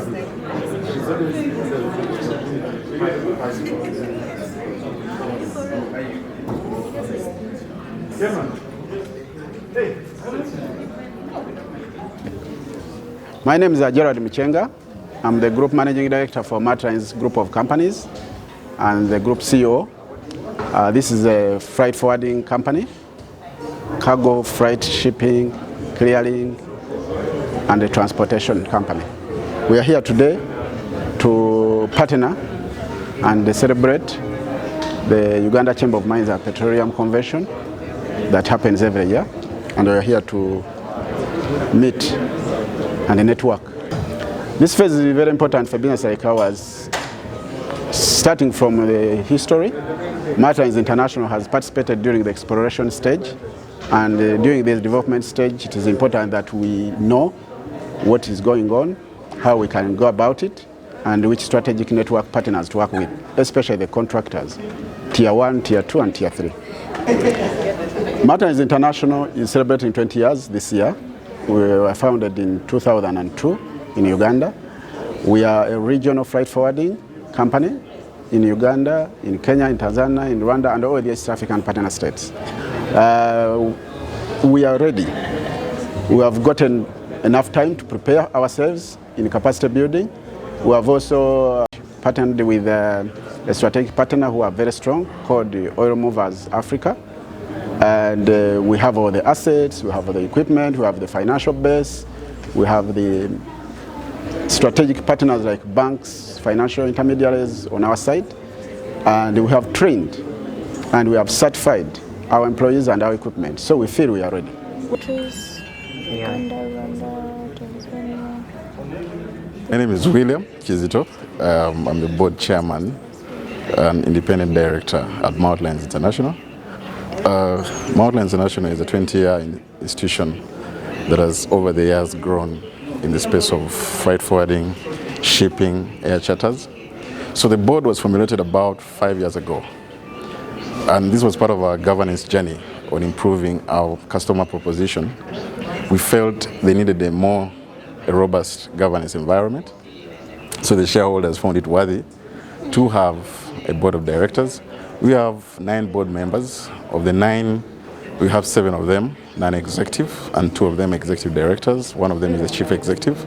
My name is Gerald Michenga. I'm the Group Managing Director for Multilines Group of Companies and the Group CEO. This is a freight forwarding company, cargo, freight, shipping, clearing, and a transportation company. We are here today to partner and celebrate the Uganda Chamber of Mines and Petroleum Convention that happens every year. And we are here to meet and network. This phase is very important for business like ours. Starting from the history, Multilines International has participated during the exploration stage, and during this development stage, it is important that we know what is going on, how we can go about it, and which strategic network partners to work with, especially the contractors, Tier 1, Tier 2, and Tier 3. Multilines International is celebrating 20 years this year. We were founded in 2002 in Uganda. We are a regional freight forwarding company in Uganda, in Kenya, in Tanzania, in Rwanda, and all the East African partner states. We are ready. We have gotten enough time to prepare ourselves in capacity building. We have also partnered with a strategic partner who are very strong called the Oil Movers Africa. And we have all the assets, we have the equipment, we have the financial base, we have the strategic partners like banks, financial intermediaries on our side, and we have trained and we have certified our employees and our equipment, so we feel we are ready. Uganda, Tanzania. My name is William Kizito. I'm the board chairman and independent director at Multilines International. Multilines International is a 20-year institution that has over the years grown in the space of freight forwarding, shipping, air charters. So the board was formulated about 5 years ago. And this was part of our governance journey on improving our customer proposition. We felt they needed a more robust governance environment. So the shareholders found it worthy to have a board of directors. We have 9 board members. Of the 9, we have 7 of them non-executive and 2 of them executive directors. One of them is the chief executive.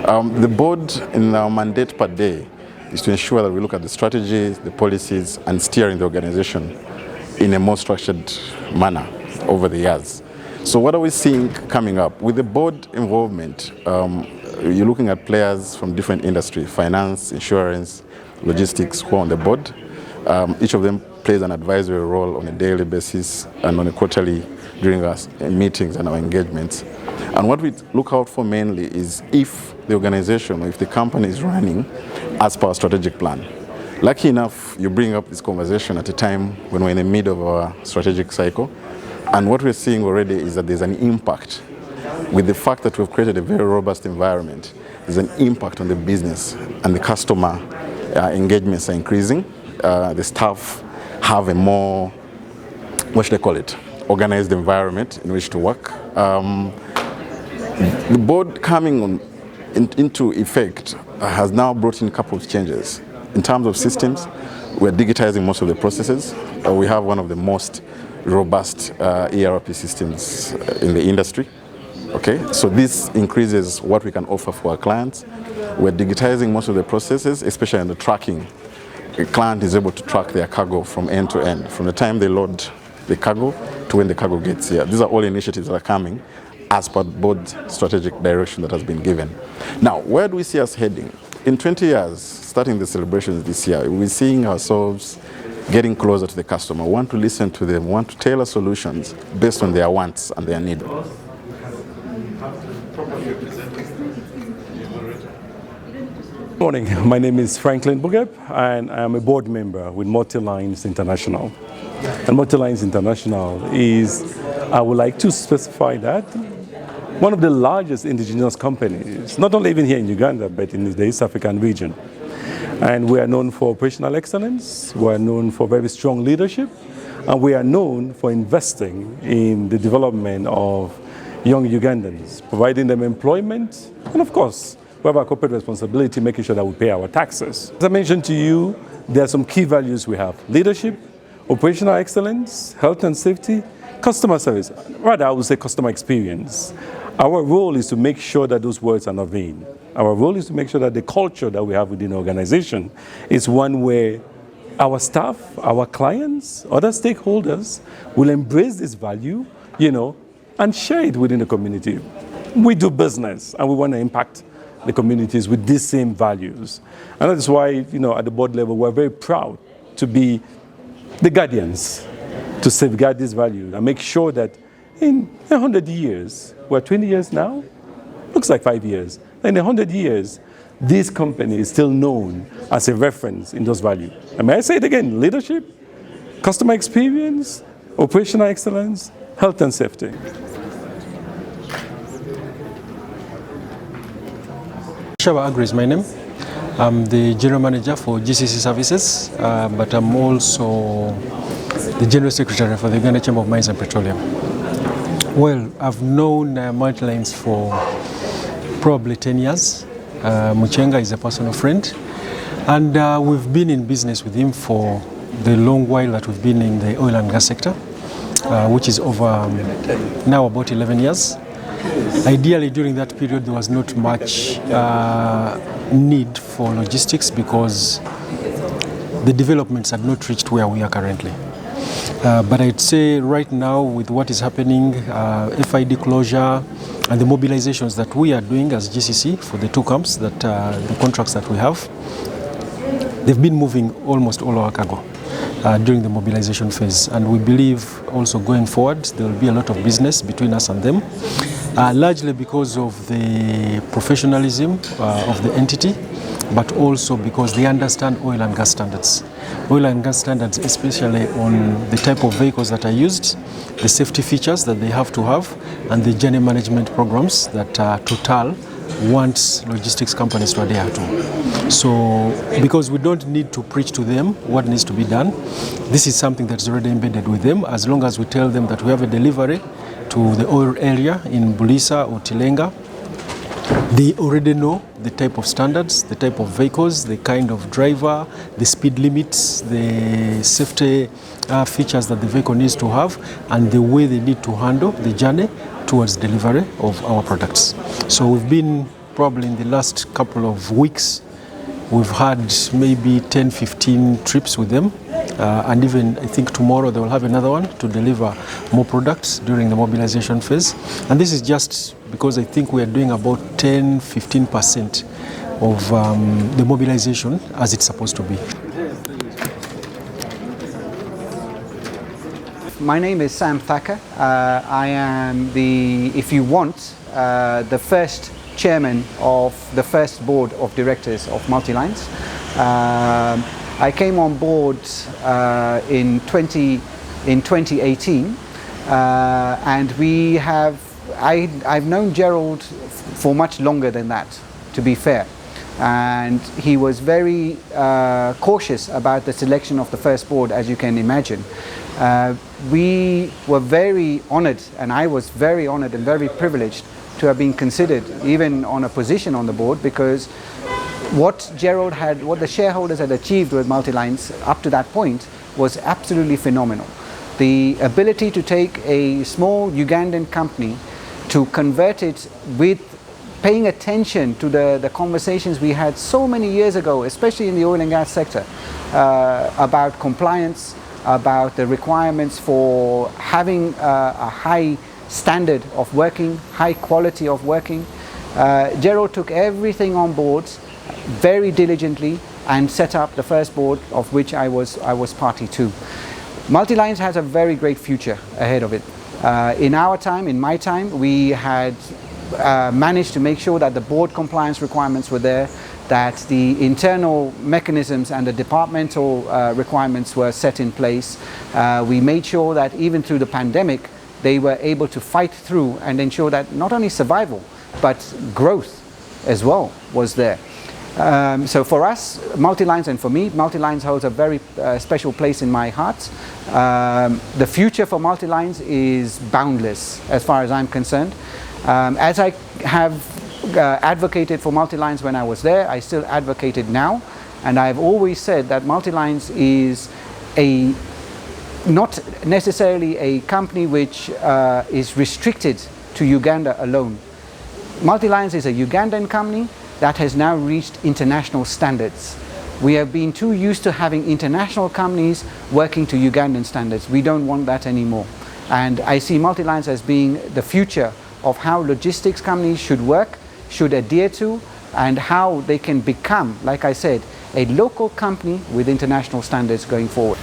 The board in our mandate per day is to ensure that we look at the strategies, the policies, and steering the organization in a more structured manner over the years. So what are we seeing coming up? With the board involvement, you're looking at players from different industries, finance, insurance, logistics, who are on the board. Each of them plays an advisory role on a daily basis and on a quarterly during our meetings and our engagements. And what we look out for mainly is if the organization or if the company is running as per our strategic plan. Lucky enough, you bring up this conversation at a time when we're in the middle of our strategic cycle. And what we're seeing already is that there's an impact. With the fact that we've created a very robust environment, there's an impact on the business and the customer engagements are increasing. The staff have a more, what should I call it, organized environment in which to work. The board coming into effect has now brought in a couple of changes. In terms of systems, we're digitizing most of the processes. We have one of the most robust ERP systems in the industry. Okay, so this increases what we can offer for our clients. We're digitizing most of the processes, especially in the tracking. A client is able to track their cargo from end to end, from the time they load the cargo to when the cargo gets here. These are all initiatives that are coming as per board strategic direction that has been given. Now, where do we see us heading? In 20 years, starting the celebrations this year, we're seeing ourselves getting closer to the customer. We want to listen to them, we want to tailor solutions based on their wants and their needs. Good morning. My name is Franklin Bugeb, and I'm a board member with Multilines International. And Multilines International is, I would like to specify that, one of the largest indigenous companies, not only even here in Uganda, but in the East African region. And we are known for operational excellence, we are known for very strong leadership, and we are known for investing in the development of young Ugandans, providing them employment, and of course, we have our corporate responsibility, making sure that we pay our taxes. As I mentioned to you, there are some key values we have: leadership, operational excellence, health and safety, customer service. Rather, I would say customer experience. Our role is to make sure that those words are not vain. Our role is to make sure that the culture that we have within the organization is one where our staff, our clients, other stakeholders will embrace this value, and share it within the community. We do business and we want to impact the communities with these same values. And that is why, at the board level, we're very proud to be the guardians to safeguard these values and make sure that in 100 years, we're 20 years now, looks like 5 years, in 100 years, this company is still known as a reference in those values. And may I say it again: leadership, customer experience, operational excellence, health and safety. Shaba Agri is my name. I'm the General Manager for GCC Services, but I'm also the General Secretary for the Uganda Chamber of Mines and Petroleum. Well, I've known Multilines for probably 10 years. Muchenga is a personal friend, and we've been in business with him for the long while that we've been in the oil and gas sector, which is over now about 11 years. Ideally, during that period, there was not much need for logistics because the developments had not reached where we are currently. But I'd say right now, with what is happening, FID closure and the mobilizations that we are doing as GCC for the two camps, that the contracts that we have, they've been moving almost all our cargo during the mobilization phase. And we believe also going forward, there will be a lot of business between us and them, largely because of the professionalism of the entity, but also because they understand oil and gas standards. Oil and gas standards, especially on the type of vehicles that are used, the safety features that they have to have, and the journey management programs that Total wants logistics companies to adhere to. So, because we don't need to preach to them what needs to be done, this is something that's already embedded with them. As long as we tell them that we have a delivery to the oil area in Bulisa or Tilenga, they already know the type of standards, the type of vehicles, the kind of driver, the speed limits, the safety features that the vehicle needs to have, and the way they need to handle the journey towards delivery of our products. So we've been probably in the last couple of weeks, we've had maybe 10, 15 trips with them. And even I think tomorrow they will have another one to deliver more products during the mobilization phase. And this is just because I think we are doing about 10-15% of the mobilization as it's supposed to be. My name is Sam Thacker. I am the, if you want, the first chairman of the first board of directors of Multilines. I came on board in 2018, and we have. I've known Gerald for much longer than that, to be fair, and he was very cautious about the selection of the first board, as you can imagine. We were very honoured, and I was very honoured and very privileged to have been considered even on a position on the board, because what Gerald had, what the shareholders had achieved with Multilines up to that point was absolutely phenomenal. The ability to take a small Ugandan company to convert it with paying attention to the conversations we had so many years ago, especially in the oil and gas sector, about compliance, about the requirements for having a high standard of working, high quality of working. Gerald took everything on board very diligently and set up the first board, of which I was party to. Multilines has a very great future ahead of it. In our time, in my time, we had managed to make sure that the board compliance requirements were there, that the internal mechanisms and the departmental requirements were set in place. We made sure that even through the pandemic, they were able to fight through and ensure that not only survival, but growth as well was there. So for us, Multilines, and for me, Multilines holds a very special place in my heart. The future for Multilines is boundless as far as I'm concerned. As I have advocated for Multilines when I was there. I still advocate it now, and I've always said that Multilines is not necessarily a company which is restricted to Uganda alone. Multilines is a Ugandan company that has now reached international standards. We have been too used to having international companies working to Ugandan standards. We don't want that anymore. And I see Multilines as being the future of how logistics companies should work, should adhere to, and how they can become, like I said, a local company with international standards going forward.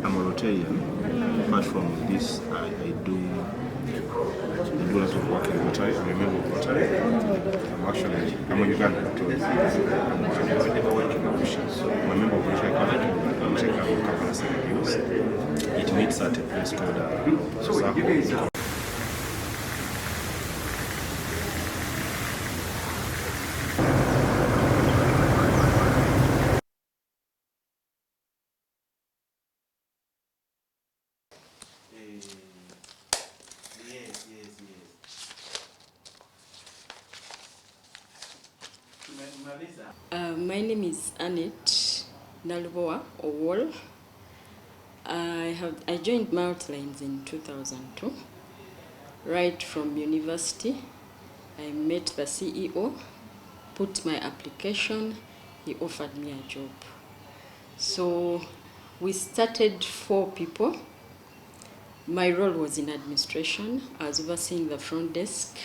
I'm a Rotarian. Apart from this, I do a lot of work in Rotary. I'm a member of Rotary. I'm a Ugandan too. I'm actually working in Arusha. So I'm a member of Rotary Reviews. It meets at a place called Sako. My name is Annette Naluboa Owol. I joined Multilines in 2002. Right from university, I met the CEO, put my application, he offered me a job. So we started 4 people. My role was in administration. I was overseeing the front desk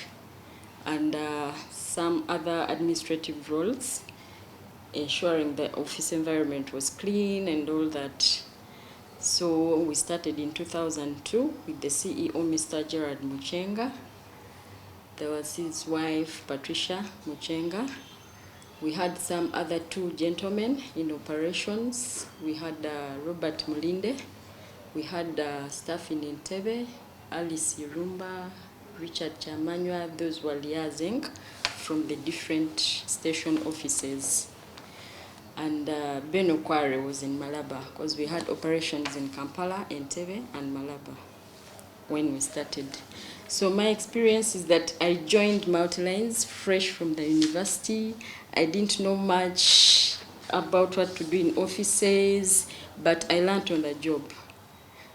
and some other administrative roles, ensuring the office environment was clean and all that. So we started in 2002 with the CEO, Mr. Gerard Muchenga. There was his wife, Patricia Muchenga. We had some other 2 gentlemen in operations. We had Robert Mulinde. We had staff in Entebbe, Alice Irumba, Richard Chamanywa. Those were liaising from the different station offices. And Ben Okware was in Malaba because we had operations in Kampala, Entebbe, and Malaba when we started. So my experience is that I joined Multilines fresh from the university. I didn't know much about what to do in offices, but I learned on the job.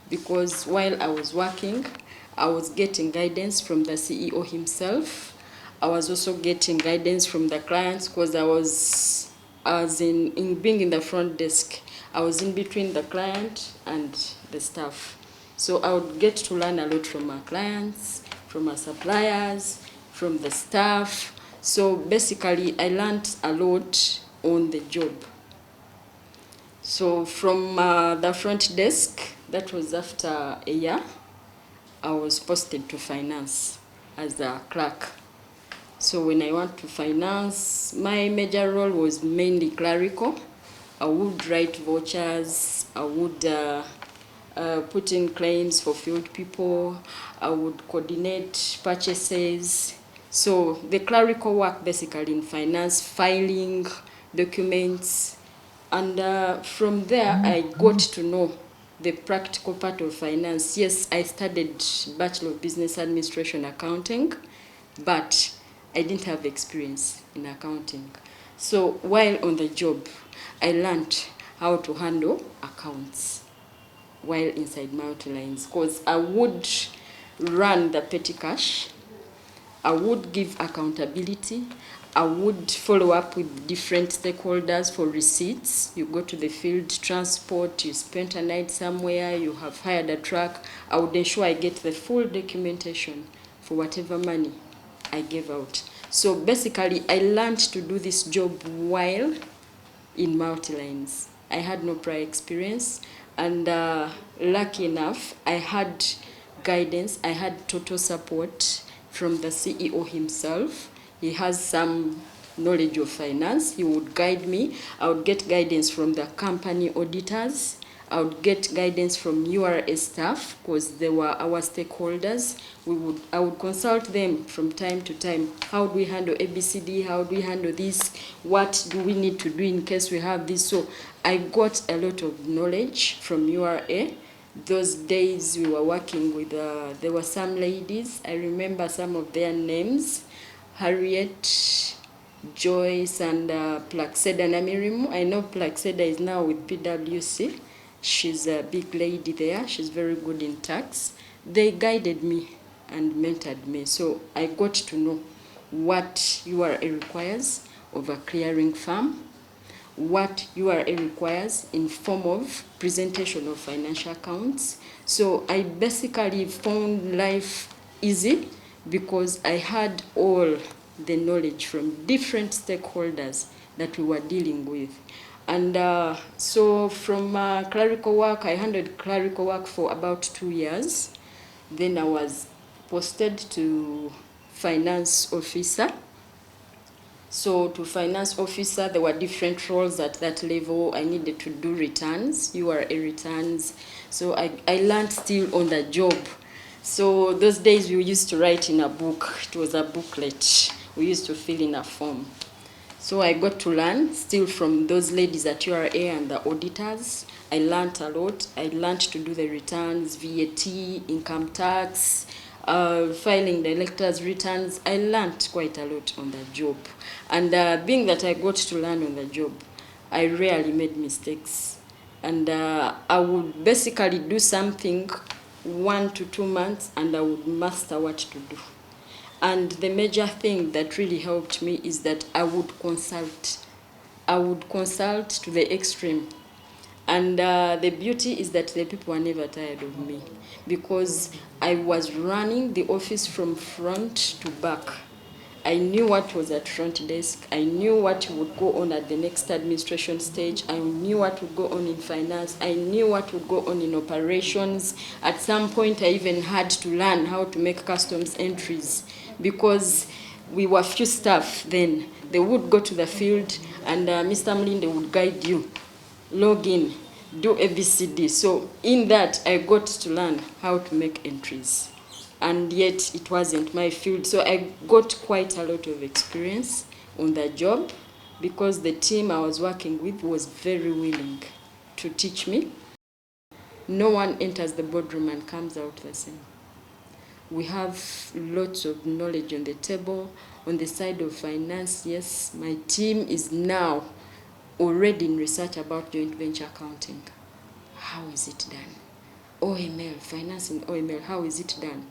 Because while I was working, I was getting guidance from the CEO himself. I was also getting guidance from the clients because I was in being in the front desk. I was in between the client and the staff. So I would get to learn a lot from our clients, from our suppliers, from the staff. So basically I learned a lot on the job. So from the front desk, that was after a year, I was posted to finance as a clerk. So when I went to finance, my major role was mainly clerical. I would write vouchers, I would put in claims for field people, I would coordinate purchases. So the clerical work basically in finance, filing documents, and from there I got to know the practical part of finance. Yes, I studied Bachelor of Business Administration Accounting, but I didn't have experience in accounting. So while on the job, I learned how to handle accounts while inside Multilines, because I would run the petty cash, I would give accountability, I would follow up with different stakeholders for receipts. You go to the field transport, you spent a night somewhere, you have hired a truck. I would ensure I get the full documentation for whatever money I gave out. So basically, I learned to do this job while in Multilines. I had no prior experience, and lucky enough, I had guidance, I had total support from the CEO himself. He has some knowledge of finance. He would guide me. I would get guidance from the company auditors. I would get guidance from URA staff because they were our stakeholders. I would consult them from time to time. How do we handle ABCD? How do we handle this? What do we need to do in case we have this? So I got a lot of knowledge from URA. Those days we were working with, there were some ladies, I remember some of their names, Harriet, Joyce, and Plaxeda Namirimu. I know Plaxeda is now with PwC. She's a big lady there. She's very good in tax. They guided me and mentored me. So I got to know what URA requires of a clearing firm, what URA requires in form of presentation of financial accounts. So I basically found life easy because I had all the knowledge from different stakeholders that we were dealing with. And so from clerical work, I handled clerical work for about 2 years. Then I was posted to finance officer. So to finance officer, there were different roles at that level. I needed to do returns, URA returns. So I learned still on the job. So those days we used to write in a book. It was a booklet. We used to fill in a form. So I got to learn still from those ladies at URA and the auditors. I learned a lot. I learned to do the returns, VAT, income tax, filing the electors' returns. I learned quite a lot on the job. And being that I got to learn on the job, I rarely made mistakes. And I would basically do something 1 to 2 months and I would master what to do. And the major thing that really helped me is that I would consult. I would consult to the extreme. And the beauty is that the people were never tired of me because I was running the office from front to back. I knew what was at front desk. I knew what would go on at the next administration stage. I knew what would go on in finance. I knew what would go on in operations. At some point, I even had to learn how to make customs entries because we were few staff then. They would go to the field and Mr. Mlinde would guide you. Log in, do ABCD. So in that, I got to learn how to make entries. And yet it wasn't my field. So I got quite a lot of experience on the job because the team I was working with was very willing to teach me. No one enters the boardroom and comes out the same. We have lots of knowledge on the table. On the side of finance, yes, my team is now already in research about joint venture accounting. How is it done? OML, finance in OML, how is it done?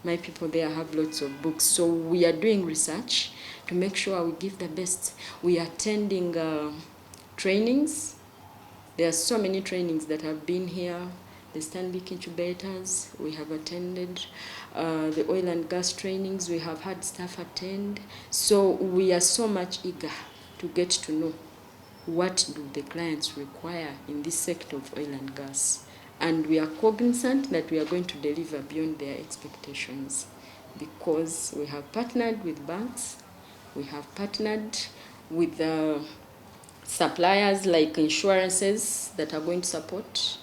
My people there have lots of books. So we are doing research to make sure we give the best. We are attending trainings. There are so many trainings that have been here. The Stanbic incubators, we have attended. The oil and gas trainings, we have had staff attend. So we are so much eager to get to know what do the clients require in this sector of oil and gas. And we are cognizant that we are going to deliver beyond their expectations because we have partnered with banks, we have partnered with suppliers like insurances that are going to support.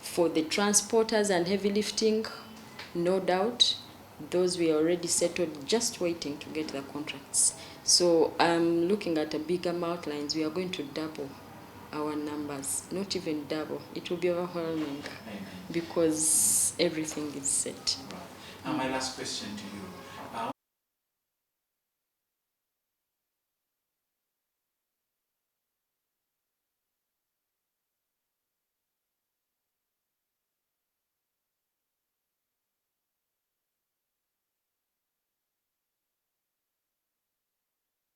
For the transporters and heavy lifting, no doubt, those we are already settled, just waiting to get the contracts. So I'm looking at a bigger Multilines. We are going to double our numbers, not even double. It will be overwhelming because everything is set. Now my last question to